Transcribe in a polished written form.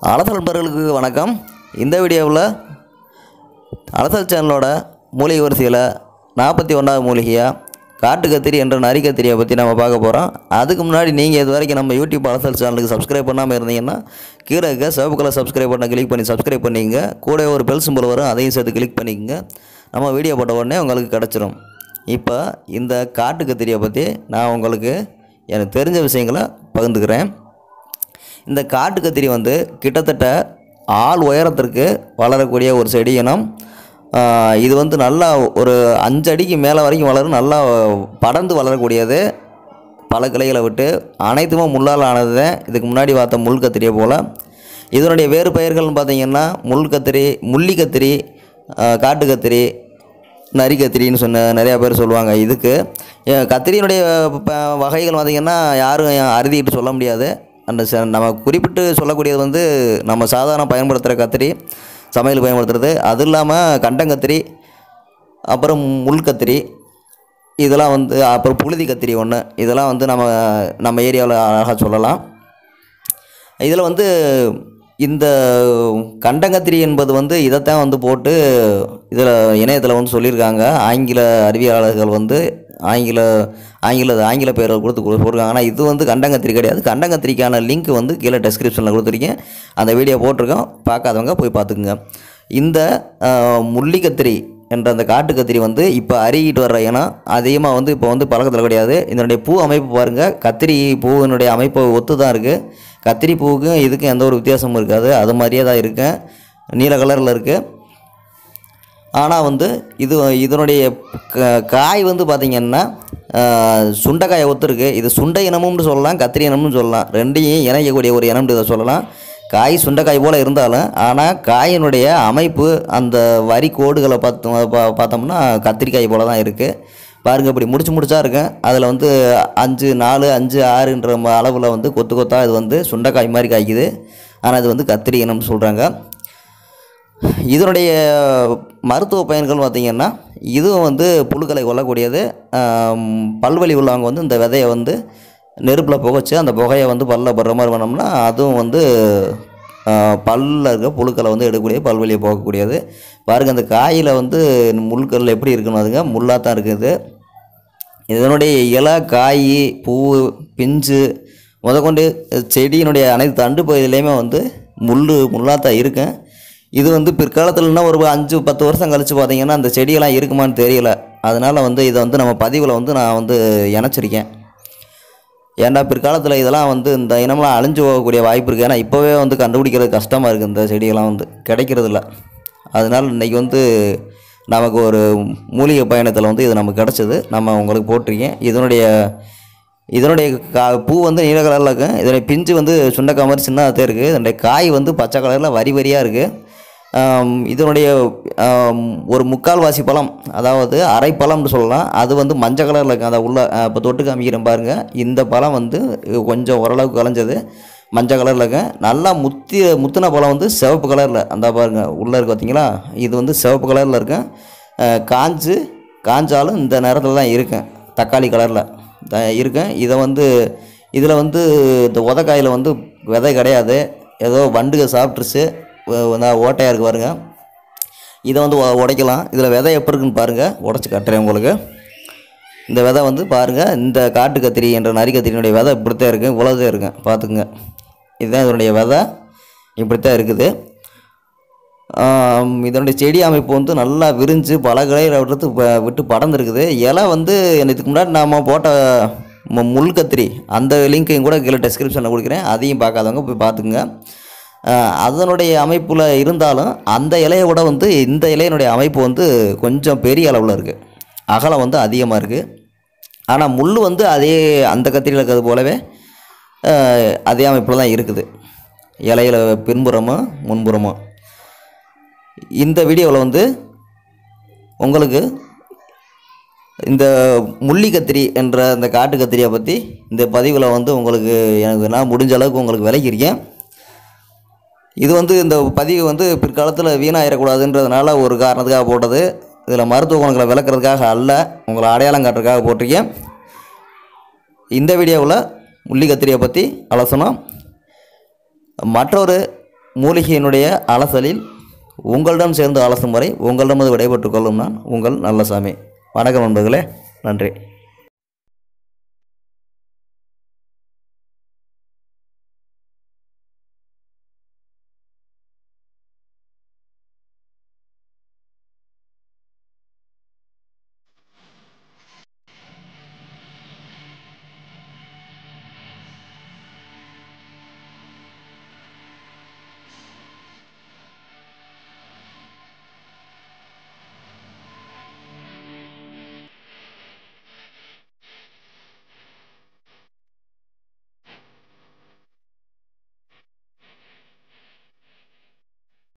அலசல் நண்பர்களுக்கு வணக்கம். இந்த வீடியோவில் அலசல் சேனலோட மூலிகை வரிசையில் 41வது மூலிகையாக காட்டு கத்திரி என்ற நரி கத்திரியை பற்றி நம்ம பார்க்க போகிறோம். அதுக்கு முன்னாடி நீங்கள் இது வரைக்கும் நம்ம யூடியூப் அலசல் சேனலுக்கு சப்ஸ்கிரைப் பண்ணாமல் இருந்தீங்கன்னா கீழே இருக்க சிவப்பு கலர் சப்ஸ்கிரைப் பண்ண கிளிக் பண்ணி சப்ஸ்கிரைப் பண்ணிக்கங்க. கூட ஒரு பெல் சிம்பல் வரும், அதையும் சேர்த்து கிளிக் பண்ணிக்கங்க. நம்ம வீடியோ போட்ட உடனே உங்களுக்கு கிடச்சிரும். இப்போ இந்த காட்டு கத்திரியை பற்றி நான் உங்களுக்கு எனக்கு தெரிஞ்ச விஷயங்களை பகிர்ந்துக்கிறேன். இந்த காட்டு கத்திரி கிட்டத்தட்ட ஆள் உயரத்திற்கு வளரக்கூடிய ஒரு செடி இனம். இது நல்லா ஒரு 5 அடிக்கு மேலே வரைக்கும் வளரும். நல்லா படர்ந்து வளரக்கூடியது. பல கிளைகளை விட்டு அனைத்துமே முள்ளால் ஆனது தான். இதுக்கு முன்னாடி பார்த்த முள் கத்திரியை போல். இதனுடைய வேறு பெயர்கள்னு பார்த்திங்கன்னா முள் கத்திரி, முள்ளி கத்திரி, காட்டு கத்திரி, நரி கத்திரின்னு நிறையா பேர் சொல்லுவாங்க. இதுக்கு கத்திரியினுடைய வகைகள் பார்த்திங்கன்னா யாரும் அறுதிட்டு சொல்ல முடியாது. அந்த நம்ம குறிப்பிட்டு சொல்லக்கூடியது நம்ம சாதாரண பயன்படுத்துகிற கத்திரி, சமையல் பயன்படுத்துகிறது. அது இல்லாமல் கண்டங்கத்திரி, அப்புறம் முள் கத்திரி, இதெல்லாம் அப்புறம் புழுதி கத்திரி ஒன்று, இதெல்லாம் நம்ம ஏரியாவில் அழகாக சொல்லலாம். இதில் இந்த கண்டங்கத்திரி என்பது இதைத்தான் போட்டு இதில் இணையத்தில் சொல்லியிருக்காங்க. ஆங்கில அறிவியலாளர்கள் ஆங்கில பேரை கொடுத்து போட்டிருக்காங்க. ஆனால் இது கண்டங்கத்திரி கிடையாது. கண்டங்கத்திரிக்கான லிங்க் கீழே டெஸ்கிரிப்ஷனில் கொடுத்துருக்கேன். அந்த வீடியோ போட்டிருக்கோம், பார்க்காதவங்க போய் பார்த்துக்குங்க. இந்த முள்ளி கத்திரி என்ற அந்த காட்டு கத்திரி இப்போ அருகிட்டு வர்ற இனம் அதிகமாக இப்போ பழக்கத்தில் கிடையாது. இதனுடைய பூ அமைப்பு பாருங்கள், கத்திரி பூவினுடைய அமைப்பு ஒத்து தான் இருக்குது. கத்திரி பூவுக்கும் இதுக்கும் எந்த ஒரு வித்தியாசமும் இருக்காது, அது மாதிரியே தான் இருக்குது. நீல கலரில் இருக்குது. ஆனால் இதனுடைய காய் பார்த்திங்கன்னா சுண்டைக்காயை ஒத்துருக்கு. இது சுண்டை இனமும்னு சொல்லலாம், கத்திரி இனம்னு சொல்லலாம். ரெண்டையும் இணைக்கக்கூடிய ஒரு இனம்னு இதை சொல்லலாம். காய் சுண்டைக்காய் போல் இருந்தாலும் ஆனால் காயினுடைய அமைப்பு அந்த வரி கோடுகளை பார்த்தோம்னா கத்திரிக்காய் போல் தான் இருக்குது. பாருங்கள், இப்படி முடிச்சா இருக்கேன். அதில் 5, 4, 5, 6ன்ற அளவில் கொத்து கொத்தாக இது சுண்டைக்காய் மாதிரி காய்க்குது. ஆனால் இது கத்திரி இனம்னு சொல்கிறாங்க. இதனுடைய மருத்துவ பயன்கள் பார்த்திங்கன்னா இதுவும் புழுக்களை கொல்லக்கூடியது. பல்வலி உள்ளவங்க இந்த விதையை நெருப்பில் புகைச்சி அந்த புகையை பல்லில் படுற மாதிரி பண்ணோம்னா அதுவும் பல்லில் இருக்க புழுக்களை எடுக்கக்கூடிய பல்வலியை போகக்கூடியது. பாருங்கள், அந்த காயில் முள்கள் எப்படி இருக்குன்னு அதுங்க முள்ளாக தான் இருக்குது. இதனுடைய இலை, காய், பூ, பிஞ்சு முதற்கொண்டு செடியினுடைய அனைத்து தண்டு பகுதியிலையுமே முள்ளாக தான் இருக்கும். இது பிற்காலத்தில்னா ஒரு 5-10 வருஷம் கழித்து பார்த்திங்கன்னா அந்த செடியெல்லாம் இருக்குமான்னு தெரியல. அதனால் இதை நம்ம பதிவில் நான் இணைச்சிருக்கேன். ஏன்டா பிற்காலத்தில் இதெல்லாம் இந்த இனம்லாம் அழிஞ்சு போகக்கூடிய வாய்ப்பு இருக்குது. ஏன்னா இப்போவே கண்டுபிடிக்கிறது கஷ்டமாக இருக்குது. இந்த செடியெல்லாம் கிடைக்கிறதில்ல. அதனால் இன்றைக்கி நமக்கு ஒரு மூலிகை பயணத்தில் இது நமக்கு கிடச்சிது. நம்ம உங்களுக்கு போட்டிருக்கேன். இதனுடைய பூ நீல கலரில் இருக்கும். இதனுடைய பிஞ்சு சுண்டைக்காய் மாதிரி சின்னதாக இருக்குது. இதனுடைய காய் பச்சை கலரில் வரி வரியாக இருக்குது. இதனுடைய ஒரு முக்கால்வாசி பழம், அதாவது அரை பழம்னு சொல்லலாம், அது மஞ்சள் கலரில் இருக்குது. அதை உள்ள இப்போ தொட்டு காமிக்கிறேன் பாருங்கள். இந்த பழம் கொஞ்சம் ஓரளவுக்கு கலைஞ்சது மஞ்சள் கலரில் இருக்கு. நல்லா முத்தின பழம் சிவப்பு கலரில் அந்த பாருங்கள் உள்ளே இருக்குது பார்த்தீங்களா. இது சிவப்பு கலரில் இருக்கு. காஞ்சாலும் இந்த நேரத்தில் தான் இருக்கேன். தக்காளி கலரில் இருக்கேன். இதை இதில் இந்த உதக்காயில் விதை கிடையாது. ஏதோ வண்டுக சாப்பிட்ருச்சு. ஓட்டையாக இருக்குது பாருங்கள். இதை உடைக்கலாம். இதில் விதை எப்படி இருக்குன்னு பாருங்கள், உடச்சி கட்டுறேன் உங்களுக்கு. இந்த விதை பாருங்கள், இந்த காட்டு கத்திரி என்ற நரி கத்திரியினுடைய விதை இப்படித்தான் இருக்குது. இவ்வளோதான் இருக்குங்க, பார்த்துக்குங்க. இதுதான் இதனுடைய விதை, இப்படித்தான் இருக்குது. இதனுடைய செடி அமைப்பு நல்லா விரிஞ்சு பல கிளைகளை விட்டு படர்ந்துருக்குது. இலை இதுக்கு முன்னாடி நாம் போட்ட முள் கத்திரி அந்த லிங்க்கையும் கூட கீழே டெஸ்கிரிப்ஷனில் கொடுக்குறேன். அதையும் பார்க்காதவங்க போய் பார்த்துக்குங்க. அதனுடைய அமைப்பில் இருந்தாலும் அந்த இலையை விட இந்த இலையினுடைய அமைப்பு கொஞ்சம் பெரிய அளவில் இருக்குது. அகலம் அதிகமாக இருக்குது. ஆனால் முள் அதே அந்த கத்திரியில் இருக்கிறது போலவே அதே அமைப்பில் தான் இருக்குது. இலையில் பின்புறமும் முன்புறமும். இந்த வீடியோவில் உங்களுக்கு இந்த முள்ளி கத்திரி என்ற அந்த காட்டு கத்திரியை பற்றி இந்த பதிவில் உங்களுக்கு எனக்கு நான் முடிஞ்ச அளவுக்கு உங்களுக்கு விளக்கியிருக்கேன். இது இந்த பதிவு பிற்காலத்தில் வீணாயிடக்கூடாதுன்றதுனால ஒரு காரணத்துக்காக போட்டது. இதில் மருத்துவ குணங்களை விளக்குறதுக்காக அல்ல, உங்களை அடையாளம் காட்டுறதுக்காக போட்டிருக்கேன். இந்த வீடியோவில் முள்ளி கத்திரியை பற்றி அலசணும். மற்றொரு மூலிகையினுடைய அலசலில் உங்களிடம் சேர்ந்து அலசும் வரை உங்களிடமது விடைபெற்றுக் கொள்ளும் நான் உங்கள் நல்லசாமி. வணக்கம் நண்பர்களே, நன்றி.